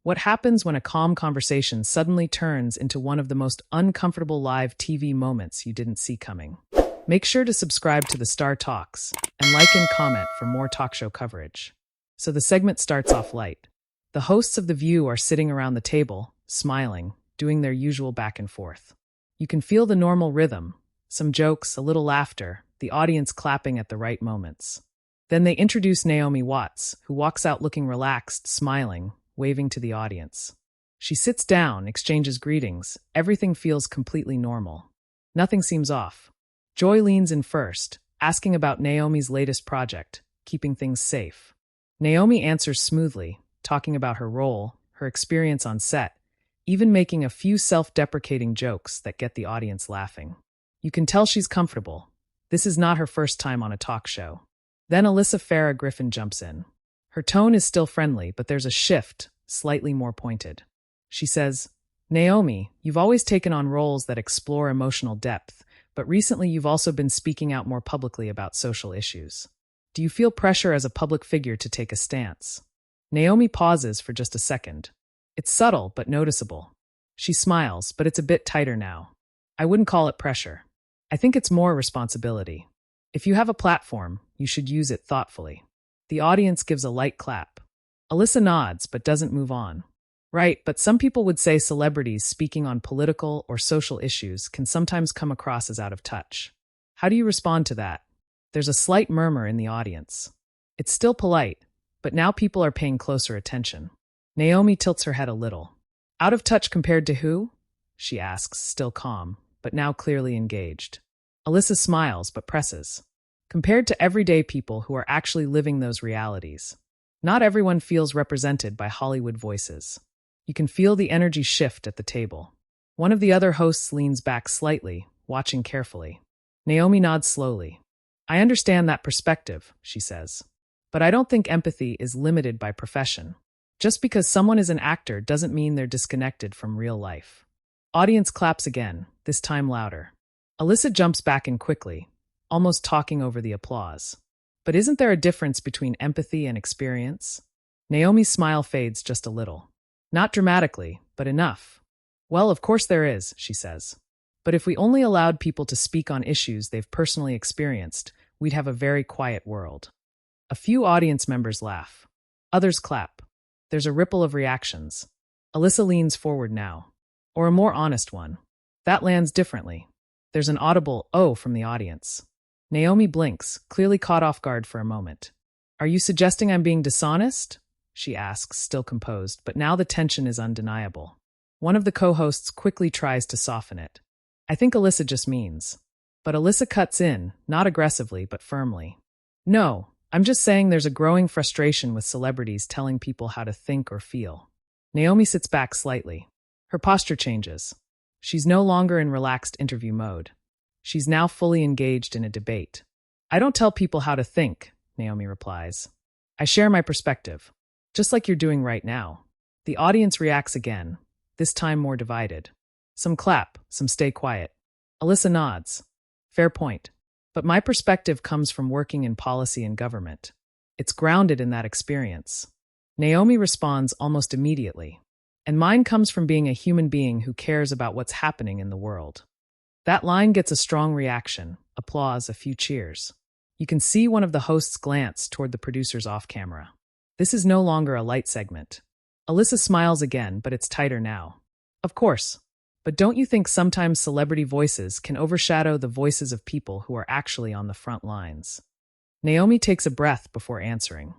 What happens when a calm conversation suddenly turns into one of the most uncomfortable live TV moments you didn't see coming? Make sure to subscribe to the Star Talks and like and comment for more talk show coverage. So the segment starts off light. The hosts of The View are sitting around the table, smiling, doing their usual back and forth. You can feel the normal rhythm, some jokes, a little laughter, the audience clapping at the right moments. Then they introduce Naomi Watts, who walks out looking relaxed, smiling, waving to the audience. She sits down, exchanges greetings. Everything feels completely normal. Nothing seems off. Joy leans in first, asking about Naomi's latest project, keeping things safe. Naomi answers smoothly, talking about her role, her experience on set, even making a few self-deprecating jokes that get the audience laughing. You can tell she's comfortable. This is not her first time on a talk show. Then Alyssa Farah Griffin jumps in. Her tone is still friendly, but there's a shift, slightly more pointed. She says, "Naomi, you've always taken on roles that explore emotional depth, but recently you've also been speaking out more publicly about social issues. Do you feel pressure as a public figure to take a stance?" Naomi pauses for just a second. It's subtle, but noticeable. She smiles, but it's a bit tighter now. "I wouldn't call it pressure. I think it's more responsibility. If you have a platform, you should use it thoughtfully." The audience gives a light clap. Alyssa nods, but doesn't move on. "Right, but some people would say celebrities speaking on political or social issues can sometimes come across as out of touch. How do you respond to that?" There's a slight murmur in the audience. It's still polite, but now people are paying closer attention. Naomi tilts her head a little. "Out of touch compared to who?" she asks, still calm, but now clearly engaged. Alyssa smiles, but presses. "Compared to everyday people who are actually living those realities. Not everyone feels represented by Hollywood voices." You can feel the energy shift at the table. One of the other hosts leans back slightly, watching carefully. Naomi nods slowly. "I understand that perspective," she says. "But I don't think empathy is limited by profession. Just because someone is an actor doesn't mean they're disconnected from real life." Audience claps again, this time louder. Alyssa jumps back in quickly, almost talking over the applause. "But isn't there a difference between empathy and experience?" Naomi's smile fades just a little. "Not dramatically, but enough." "Well, of course there is," she says. "But if we only allowed people to speak on issues they've personally experienced, we'd have a very quiet world." A few audience members laugh. Others clap. There's a ripple of reactions. Alyssa leans forward now. Or a more honest one. That lands differently. There's an audible "oh" from the audience. Naomi blinks, clearly caught off guard for a moment. "Are you suggesting I'm being dishonest?" she asks, still composed, but now the tension is undeniable. One of the co-hosts quickly tries to soften it. "I think Alyssa just means." But Alyssa cuts in, not aggressively, but firmly. "No, I'm just saying there's a growing frustration with celebrities telling people how to think or feel." Naomi sits back slightly. Her posture changes. She's no longer in relaxed interview mode. She's now fully engaged in a debate. "I don't tell people how to think," Naomi replies. "I share my perspective, just like you're doing right now." The audience reacts again, this time more divided. Some clap, some stay quiet. Alyssa nods. "Fair point. But my perspective comes from working in policy and government. It's grounded in that experience." Naomi responds almost immediately. "And mine comes from being a human being who cares about what's happening in the world." That line gets a strong reaction, applause, a few cheers. You can see one of the hosts glance toward the producers off camera. This is no longer a light segment. Alyssa smiles again, but it's tighter now. "Of course. But don't you think sometimes celebrity voices can overshadow the voices of people who are actually on the front lines?" Naomi takes a breath before answering.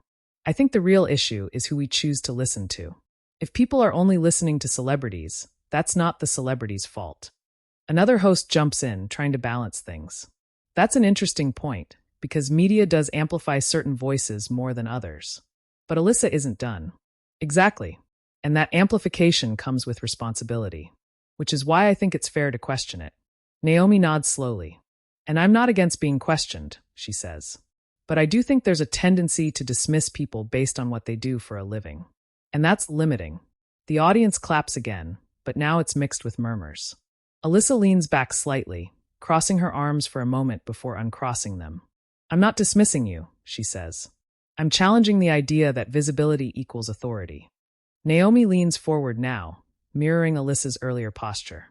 "I think the real issue is who we choose to listen to. If people are only listening to celebrities, that's not the celebrity's fault." Another host jumps in, trying to balance things. "That's an interesting point, because media does amplify certain voices more than others." But Alyssa isn't done. "Exactly. And that amplification comes with responsibility. Which is why I think it's fair to question it." Naomi nods slowly. "And I'm not against being questioned," she says. "But I do think there's a tendency to dismiss people based on what they do for a living. And that's limiting." The audience claps again, but now it's mixed with murmurs. Alyssa leans back slightly, crossing her arms for a moment before uncrossing them. "I'm not dismissing you," she says. "I'm challenging the idea that visibility equals authority." Naomi leans forward now, mirroring Alyssa's earlier posture.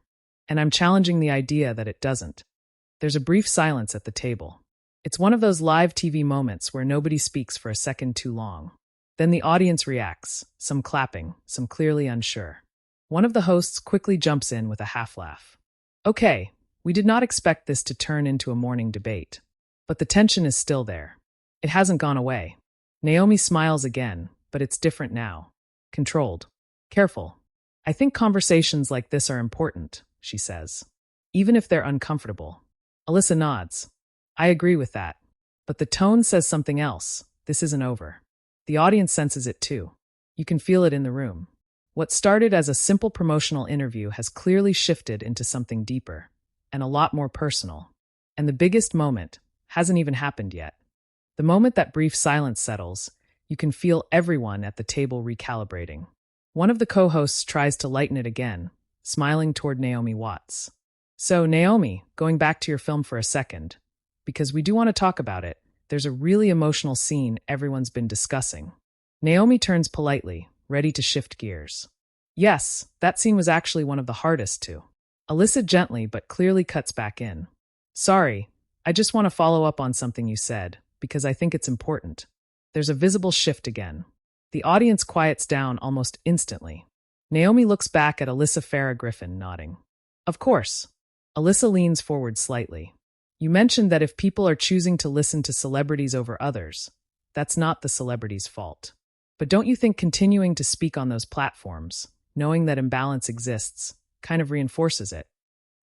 And I'm challenging the idea that it doesn't. There's a brief silence at the table. It's one of those live TV moments where nobody speaks for a second too long. Then the audience reacts, some clapping, some clearly unsure. One of the hosts quickly jumps in with a half laugh. Okay, we did not expect this to turn into a morning debate. But the tension is still there. It hasn't gone away. Naomi smiles again, but it's different now. Controlled. Careful. I think conversations like this are important, she says. Even if they're uncomfortable. Alyssa nods. I agree with that. But the tone says something else. This isn't over. The audience senses it too. You can feel it in the room. What started as a simple promotional interview has clearly shifted into something deeper, and a lot more personal. And the biggest moment hasn't even happened yet. The moment that brief silence settles, you can feel everyone at the table recalibrating. One of the co-hosts tries to lighten it again, smiling toward Naomi Watts. So, Naomi, going back to your film for a second, because we do want to talk about it, there's a really emotional scene everyone's been discussing. Naomi turns politely, ready to shift gears. Yes, that scene was actually one of the hardest too. Alyssa gently but clearly cuts back in. Sorry, I just want to follow up on something you said, because I think it's important. There's a visible shift again. The audience quiets down almost instantly. Naomi looks back at Alyssa Farah Griffin, nodding. Of course. Alyssa leans forward slightly. You mentioned that if people are choosing to listen to celebrities over others, that's not the celebrity's fault. But don't you think continuing to speak on those platforms, knowing that imbalance exists, kind of reinforces it?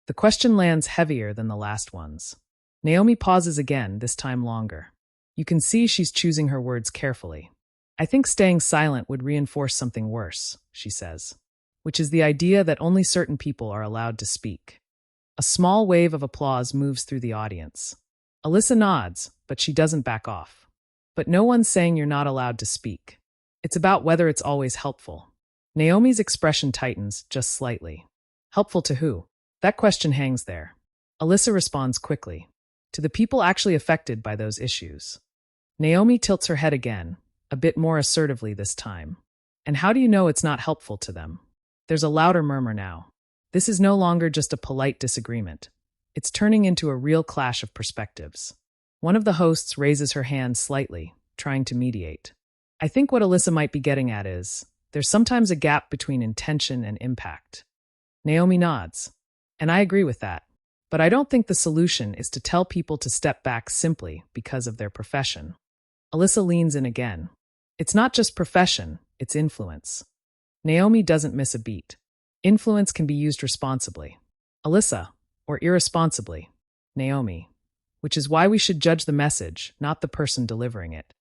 The question lands heavier than the last ones. Naomi pauses again, this time longer. You can see she's choosing her words carefully. I think staying silent would reinforce something worse, she says, which is the idea that only certain people are allowed to speak. A small wave of applause moves through the audience. Alyssa nods, but she doesn't back off. But no one's saying you're not allowed to speak. It's about whether it's always helpful. Naomi's expression tightens just slightly. Helpful to who? That question hangs there. Alyssa responds quickly. To the people actually affected by those issues. Naomi tilts her head again, a bit more assertively this time. And how do you know it's not helpful to them? There's a louder murmur now. This is no longer just a polite disagreement. It's turning into a real clash of perspectives. One of the hosts raises her hand slightly, trying to mediate. I think what Alyssa might be getting at is, there's sometimes a gap between intention and impact. Naomi nods. And I agree with that. But I don't think the solution is to tell people to step back simply because of their profession. Alyssa leans in again. It's not just profession, it's influence. Naomi doesn't miss a beat. Influence can be used responsibly. Alyssa, or irresponsibly. Naomi. Which is why we should judge the message, not the person delivering it.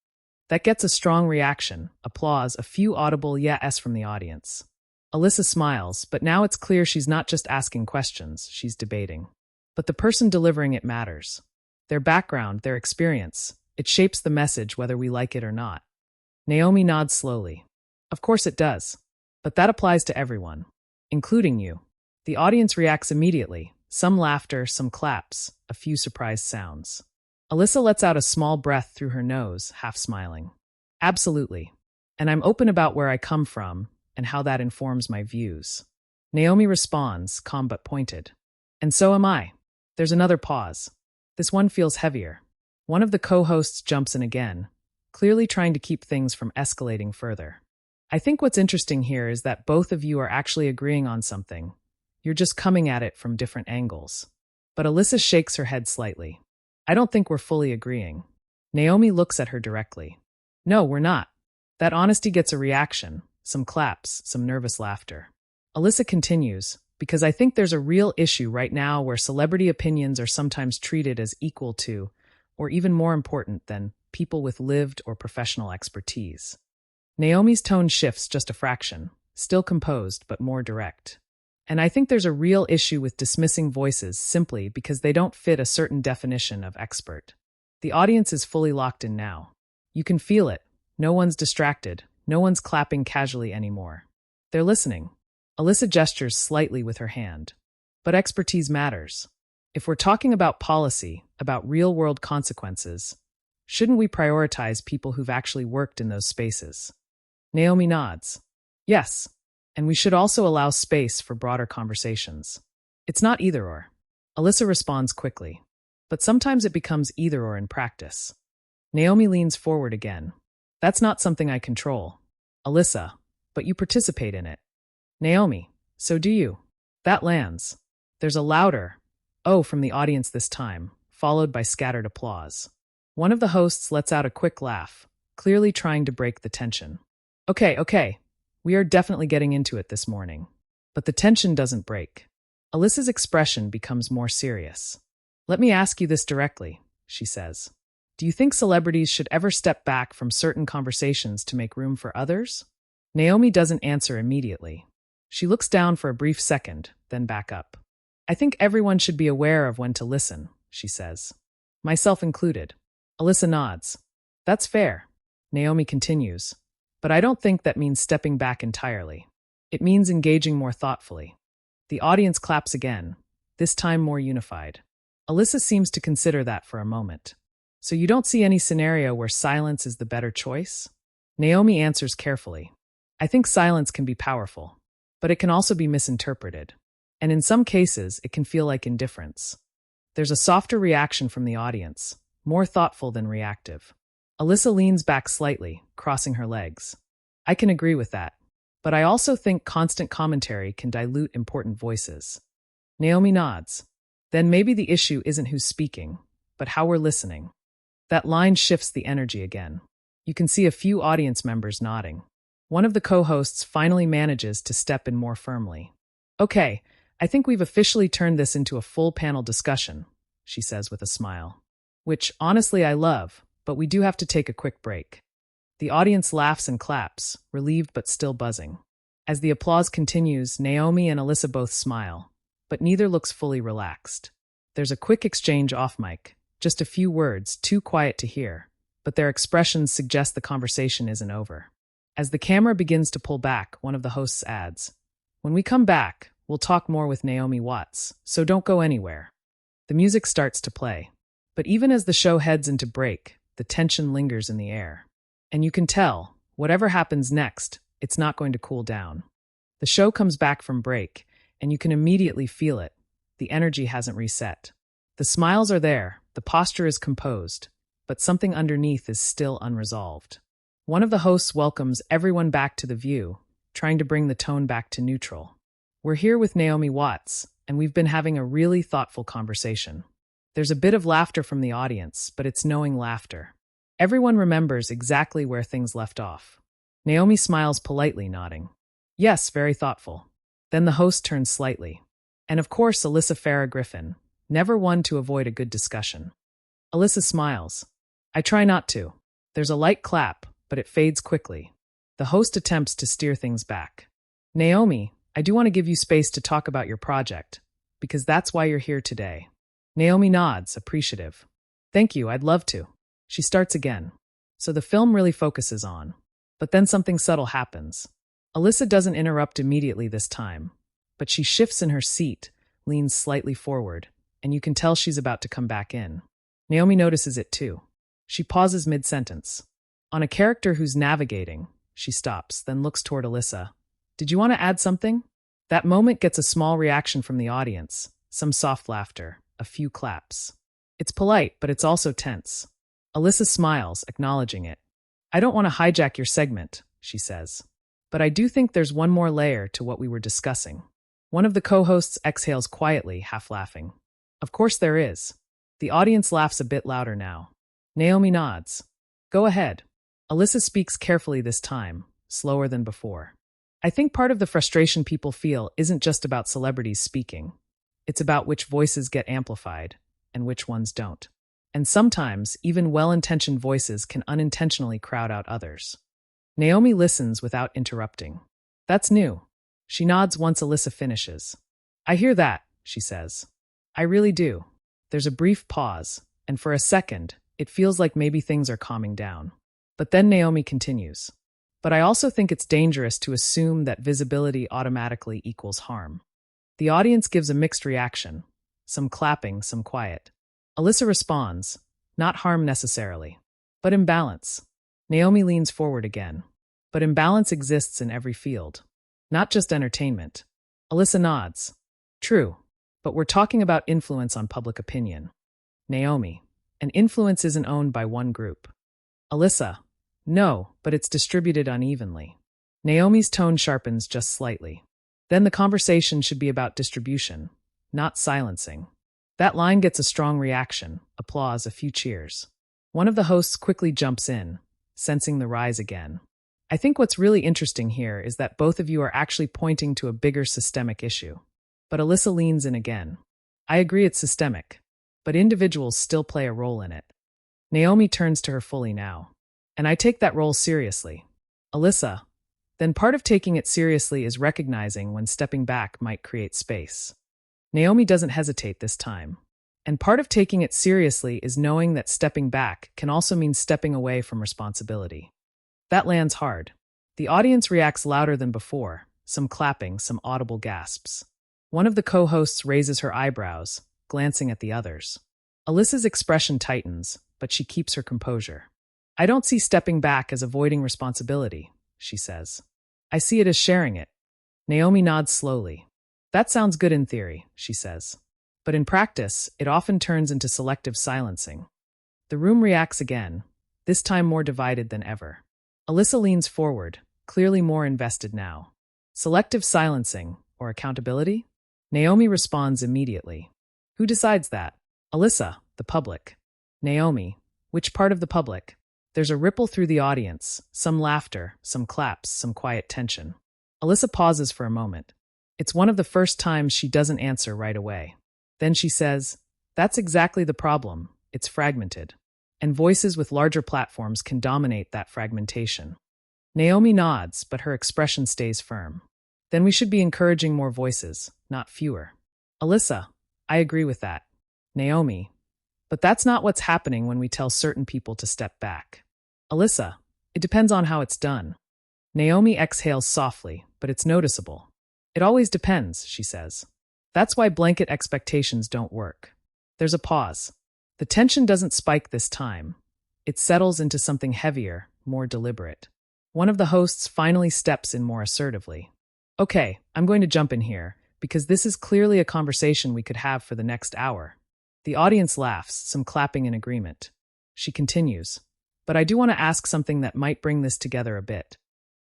That gets a strong reaction, applause, a few audible yes from the audience. Alyssa smiles, but now it's clear she's not just asking questions, she's debating. But the person delivering it matters. Their background, their experience, it shapes the message whether we like it or not. Naomi nods slowly. Of course it does. But that applies to everyone. Including you. The audience reacts immediately. Some laughter, some claps, a few surprised sounds. Alyssa lets out a small breath through her nose, half smiling. Absolutely. And I'm open about where I come from and how that informs my views. Naomi responds, calm but pointed. And so am I. There's another pause. This one feels heavier. One of the co-hosts jumps in again, clearly trying to keep things from escalating further. I think what's interesting here is that both of you are actually agreeing on something. You're just coming at it from different angles. But Alyssa shakes her head slightly. I don't think we're fully agreeing. Naomi looks at her directly. No, we're not. That honesty gets a reaction, some claps, some nervous laughter. Alyssa continues, because I think there's a real issue right now where celebrity opinions are sometimes treated as equal to, or even more important than, people with lived or professional expertise. Naomi's tone shifts just a fraction, still composed but more direct. And I think there's a real issue with dismissing voices simply because they don't fit a certain definition of expert. The audience is fully locked in now. You can feel it. No one's distracted. No one's clapping casually anymore. They're listening. Alyssa gestures slightly with her hand. But expertise matters. If we're talking about policy, about real-world consequences, shouldn't we prioritize people who've actually worked in those spaces? Naomi nods. Yes, and we should also allow space for broader conversations. It's not either or. Alyssa responds quickly, but sometimes it becomes either or in practice. Naomi leans forward again. That's not something I control. Alyssa, but you participate in it. Naomi, so do you. That lands. There's a louder, "oh" from the audience this time, followed by scattered applause. One of the hosts lets out a quick laugh, clearly trying to break the tension. Okay, we are definitely getting into it this morning. But the tension doesn't break. Alyssa's expression becomes more serious. Let me ask you this directly, she says. Do you think celebrities should ever step back from certain conversations to make room for others? Naomi doesn't answer immediately. She looks down for a brief second, then back up. I think everyone should be aware of when to listen, she says. Myself included. Alyssa nods. That's fair. Naomi continues. But I don't think that means stepping back entirely. It means engaging more thoughtfully. The audience claps again, this time more unified. Alyssa seems to consider that for a moment. So you don't see any scenario where silence is the better choice? Naomi answers carefully. I think silence can be powerful, but it can also be misinterpreted. And in some cases, it can feel like indifference. There's a softer reaction from the audience, more thoughtful than reactive. Alyssa leans back slightly, crossing her legs. I can agree with that. But I also think constant commentary can dilute important voices. Naomi nods. Then maybe the issue isn't who's speaking, but how we're listening. That line shifts the energy again. You can see a few audience members nodding. One of the co-hosts finally manages to step in more firmly. Okay, I think we've officially turned this into a full panel discussion, she says with a smile. Which, honestly, I love, but we do have to take a quick break. The audience laughs and claps, relieved but still buzzing. As the applause continues, Naomi and Alyssa both smile, but neither looks fully relaxed. There's a quick exchange off mic, just a few words, too quiet to hear, but their expressions suggest the conversation isn't over. As the camera begins to pull back, one of the hosts adds, When we come back, we'll talk more with Naomi Watts, so don't go anywhere. The music starts to play, but even as the show heads into break, the tension lingers in the air. And you can tell, whatever happens next, it's not going to cool down. The show comes back from break, and you can immediately feel it. The energy hasn't reset. The smiles are there, the posture is composed, but something underneath is still unresolved. One of the hosts welcomes everyone back to the view, trying to bring the tone back to neutral. We're here with Naomi Watts, and we've been having a really thoughtful conversation. There's a bit of laughter from the audience, but it's knowing laughter. Everyone remembers exactly where things left off. Naomi smiles politely, nodding. Yes, very thoughtful. Then the host turns slightly. And of course, Alyssa Farah Griffin, never one to avoid a good discussion. Alyssa smiles. I try not to. There's a light clap, but it fades quickly. The host attempts to steer things back. Naomi, I do want to give you space to talk about your project, because that's why you're here today. Naomi nods, appreciative. Thank you, I'd love to. She starts again. So the film really focuses on. But then something subtle happens. Alyssa doesn't interrupt immediately this time, but she shifts in her seat, leans slightly forward, and you can tell she's about to come back in. Naomi notices it too. She pauses mid-sentence. On a character who's navigating, she stops, then looks toward Alyssa. Did you want to add something? That moment gets a small reaction from the audience, some soft laughter, a few claps. It's polite, but it's also tense. Alyssa smiles, acknowledging it. I don't want to hijack your segment, she says. But I do think there's one more layer to what we were discussing. One of the co-hosts exhales quietly, half laughing. Of course there is. The audience laughs a bit louder now. Naomi nods. Go ahead. Alyssa speaks carefully this time, slower than before. I think part of the frustration people feel isn't just about celebrities speaking. It's about which voices get amplified and which ones don't. And sometimes, even well-intentioned voices can unintentionally crowd out others. Naomi listens without interrupting. That's new. She nods once Alyssa finishes. I hear that, she says. I really do. There's a brief pause, and for a second, it feels like maybe things are calming down. But then Naomi continues. But I also think it's dangerous to assume that visibility automatically equals harm. The audience gives a mixed reaction, some clapping, some quiet. Alyssa responds, not harm necessarily, but imbalance. Naomi leans forward again. But imbalance exists in every field, not just entertainment. Alyssa nods. True, but we're talking about influence on public opinion. Naomi, and influence isn't owned by one group. Alyssa, no, but it's distributed unevenly. Naomi's tone sharpens just slightly. Then the conversation should be about distribution, not silencing. That line gets a strong reaction, applause, a few cheers. One of the hosts quickly jumps in, sensing the rise again. I think what's really interesting here is that both of you are actually pointing to a bigger systemic issue. But Alyssa leans in again. I agree it's systemic, but individuals still play a role in it. Naomi turns to her fully now. And I take that role seriously. Alyssa, then part of taking it seriously is recognizing when stepping back might create space. Naomi doesn't hesitate this time. And part of taking it seriously is knowing that stepping back can also mean stepping away from responsibility. That lands hard. The audience reacts louder than before, some clapping, some audible gasps. One of the co-hosts raises her eyebrows, glancing at the others. Alyssa's expression tightens, but she keeps her composure. I don't see stepping back as avoiding responsibility, she says. I see it as sharing it. Naomi nods slowly. That sounds good in theory, she says. But in practice, it often turns into selective silencing. The room reacts again, this time more divided than ever. Alyssa leans forward, clearly more invested now. Selective silencing, or accountability? Naomi responds immediately. Who decides that? Alyssa, the public. Naomi, which part of the public? There's a ripple through the audience, some laughter, some claps, some quiet tension. Alyssa pauses for a moment. It's one of the first times she doesn't answer right away. Then she says, that's exactly the problem. It's fragmented. And voices with larger platforms can dominate that fragmentation. Naomi nods, but her expression stays firm. Then we should be encouraging more voices, not fewer. Alyssa, I agree with that. Naomi, but that's not what's happening when we tell certain people to step back. Alyssa, it depends on how it's done. Naomi exhales softly, but it's noticeable. It always depends, she says. That's why blanket expectations don't work. There's a pause. The tension doesn't spike this time. It settles into something heavier, more deliberate. One of the hosts finally steps in more assertively. Okay, I'm going to jump in here, because this is clearly a conversation we could have for the next hour. The audience laughs, some clapping in agreement. She continues. But I do want to ask something that might bring this together a bit.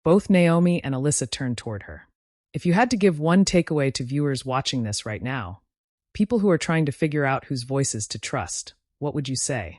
Both Naomi and Alyssa turn toward her. If you had to give one takeaway to viewers watching this right now, people who are trying to figure out whose voices to trust, what would you say?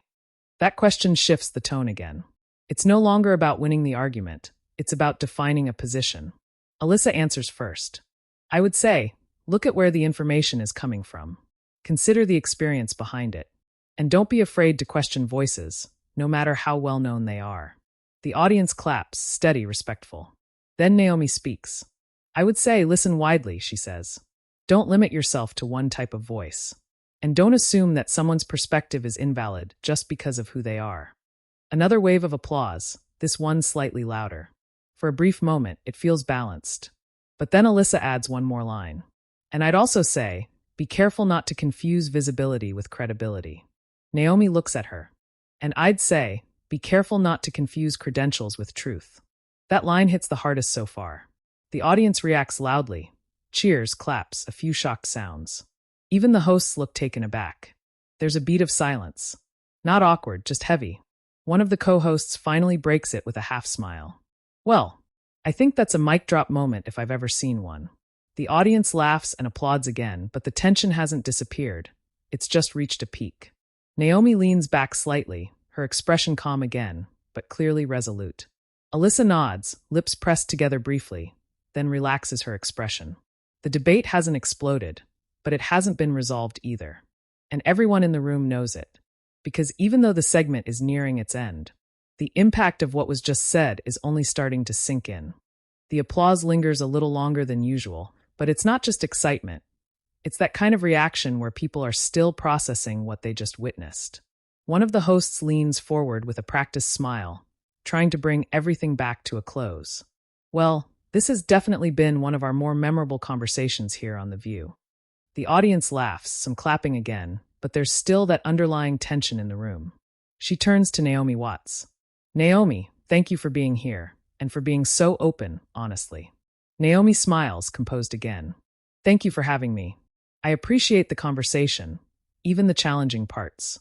That question shifts the tone again. It's no longer about winning the argument. It's about defining a position. Alyssa answers first. I would say, look at where the information is coming from. Consider the experience behind it. And don't be afraid to question voices, no matter how well-known they are. The audience claps, steady, respectful. Then Naomi speaks. I would say listen widely, she says. Don't limit yourself to one type of voice. And don't assume that someone's perspective is invalid just because of who they are. Another wave of applause, this one slightly louder. For a brief moment, it feels balanced. But then Alyssa adds one more line. And I'd also say, be careful not to confuse visibility with credibility. Naomi looks at her. And I'd say, be careful not to confuse credentials with truth. That line hits the hardest so far. The audience reacts loudly. Cheers, claps, a few shocked sounds. Even the hosts look taken aback. There's a beat of silence. Not awkward, just heavy. One of the co-hosts finally breaks it with a half smile. Well, I think that's a mic drop moment if I've ever seen one. The audience laughs and applauds again, but the tension hasn't disappeared. It's just reached a peak. Naomi leans back slightly, her expression calm again, but clearly resolute. Alyssa nods, lips pressed together briefly, then relaxes her expression. The debate hasn't exploded, but it hasn't been resolved either. And everyone in the room knows it. Because even though the segment is nearing its end, the impact of what was just said is only starting to sink in. The applause lingers a little longer than usual, but it's not just excitement. It's that kind of reaction where people are still processing what they just witnessed. One of the hosts leans forward with a practiced smile, trying to bring everything back to a close. Well, this has definitely been one of our more memorable conversations here on The View. The audience laughs, some clapping again, but there's still that underlying tension in the room. She turns to Naomi Watts. Naomi, thank you for being here, and for being so open, honestly. Naomi smiles, composed again. Thank you for having me. I appreciate the conversation, even the challenging parts.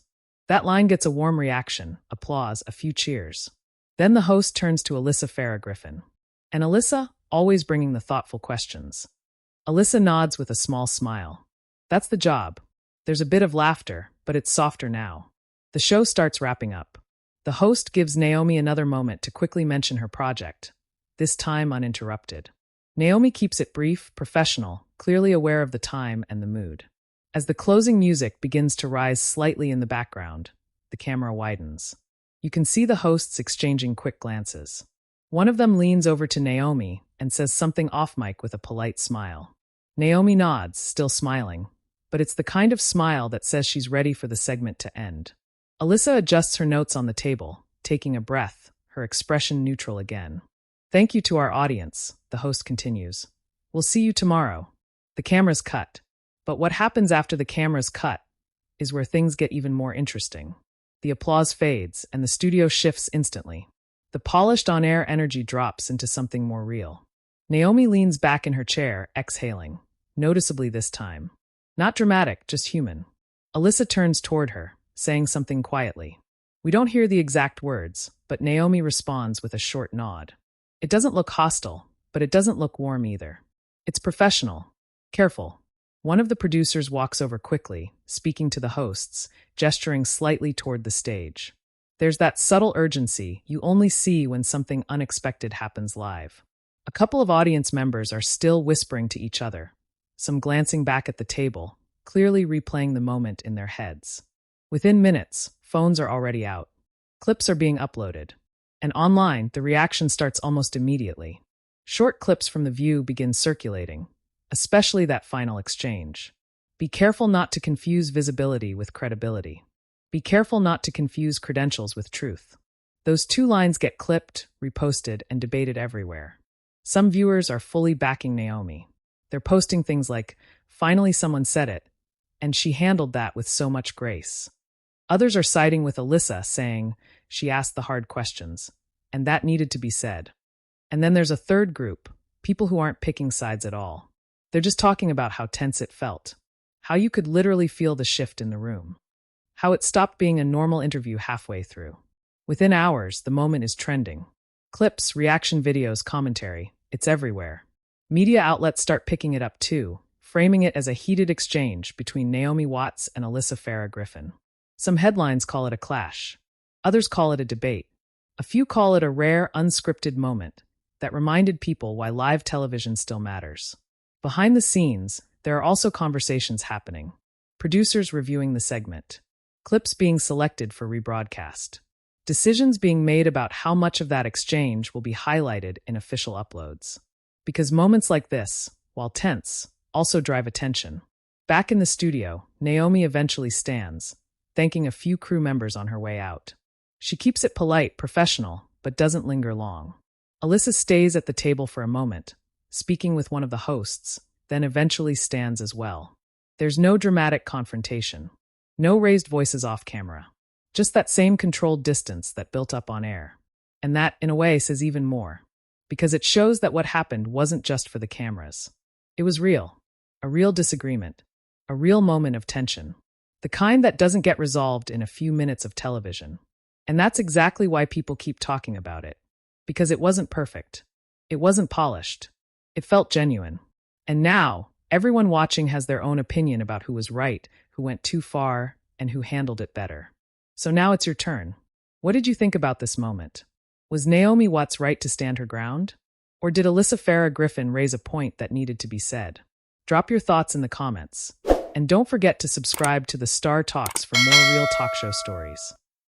That line gets a warm reaction, applause, a few cheers. Then the host turns to Alyssa Farah Griffin. And Alyssa, always bringing the thoughtful questions. Alyssa nods with a small smile. That's the job. There's a bit of laughter, but it's softer now. The show starts wrapping up. The host gives Naomi another moment to quickly mention her project, this time uninterrupted. Naomi keeps it brief, professional, clearly aware of the time and the mood. As the closing music begins to rise slightly in the background, the camera widens. You can see the hosts exchanging quick glances. One of them leans over to Naomi and says something off-mic with a polite smile. Naomi nods, still smiling, but it's the kind of smile that says she's ready for the segment to end. Alyssa adjusts her notes on the table, taking a breath, her expression neutral again. Thank you to our audience, the host continues. We'll see you tomorrow. The camera's cut. But what happens after the camera's cut is where things get even more interesting. The applause fades, and the studio shifts instantly. The polished on-air energy drops into something more real. Naomi leans back in her chair, exhaling, noticeably this time. Not dramatic, just human. Alyssa turns toward her, saying something quietly. We don't hear the exact words, but Naomi responds with a short nod. It doesn't look hostile, but it doesn't look warm either. It's professional, careful. One of the producers walks over quickly, speaking to the hosts, gesturing slightly toward the stage. There's that subtle urgency you only see when something unexpected happens live. A couple of audience members are still whispering to each other, some glancing back at the table, clearly replaying the moment in their heads. Within minutes, phones are already out. Clips are being uploaded. And online, the reaction starts almost immediately. Short clips from the view begin circulating, especially that final exchange. Be careful not to confuse visibility with credibility. Be careful not to confuse credentials with truth. Those two lines get clipped, reposted, and debated everywhere. Some viewers are fully backing Naomi. They're posting things like, finally someone said it, and she handled that with so much grace. Others are siding with Alyssa, saying, she asked the hard questions, and that needed to be said. And then there's a third group, people who aren't picking sides at all. They're just talking about how tense it felt, how you could literally feel the shift in the room, how it stopped being a normal interview halfway through. Within hours, the moment is trending. Clips, reaction videos, commentary, it's everywhere. Media outlets start picking it up too, framing it as a heated exchange between Naomi Watts and Alyssa Farah Griffin. Some headlines call it a clash. Others call it a debate. A few call it a rare, unscripted moment that reminded people why live television still matters. Behind the scenes, there are also conversations happening. Producers reviewing the segment. Clips being selected for rebroadcast. Decisions being made about how much of that exchange will be highlighted in official uploads. Because moments like this, while tense, also drive attention. Back in the studio, Naomi eventually stands, thanking a few crew members on her way out. She keeps it polite, professional, but doesn't linger long. Alyssa stays at the table for a moment, speaking with one of the hosts, then eventually stands as well. There's no dramatic confrontation. No raised voices off camera. Just that same controlled distance that built up on air. And that, in a way, says even more. Because it shows that what happened wasn't just for the cameras. It was real. A real disagreement. A real moment of tension. The kind that doesn't get resolved in a few minutes of television. And that's exactly why people keep talking about it. Because it wasn't perfect. It wasn't polished. It felt genuine. And now, everyone watching has their own opinion about who was right, who went too far, and who handled it better. So now it's your turn. What did you think about this moment? Was Naomi Watts right to stand her ground? Or did Alyssa Farah Griffin raise a point that needed to be said? Drop your thoughts in the comments. And don't forget to subscribe to the Star Talks for more real talk show stories.